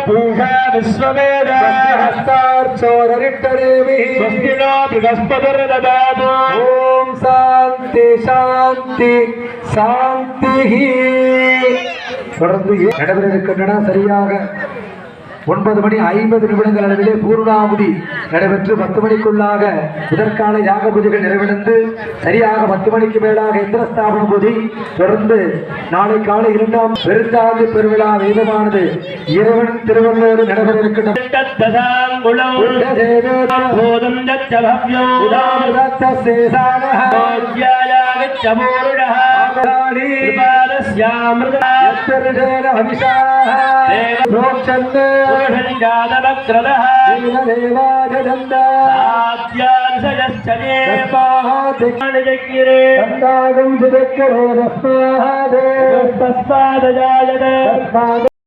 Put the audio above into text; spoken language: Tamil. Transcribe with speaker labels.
Speaker 1: पूषा विश्ववेद स्वस्तिनो बृहस्पतिर्ददातु
Speaker 2: ओम शांति शांति शांति தொடர்ந்து நடைபெற இருக்கின்றன. சரியாக 9:50 அளவிலே பூர்ணாகுதி நடைபெற்று 10 மணிக்குள்ளாக இதற்கான யாக பூஜைகள் நிறைவடைந்து சரியாக 10 மணிக்கு மேலாக இந்திரஸ்தாபன பூஜை தொடர்ந்து நாளை காலை 2ஆம் பெருந்தாண்டு பெருவிழா தெய்வமானது இறைவன் திருவள்ளோடு நடைபெற இருக்கின்றன.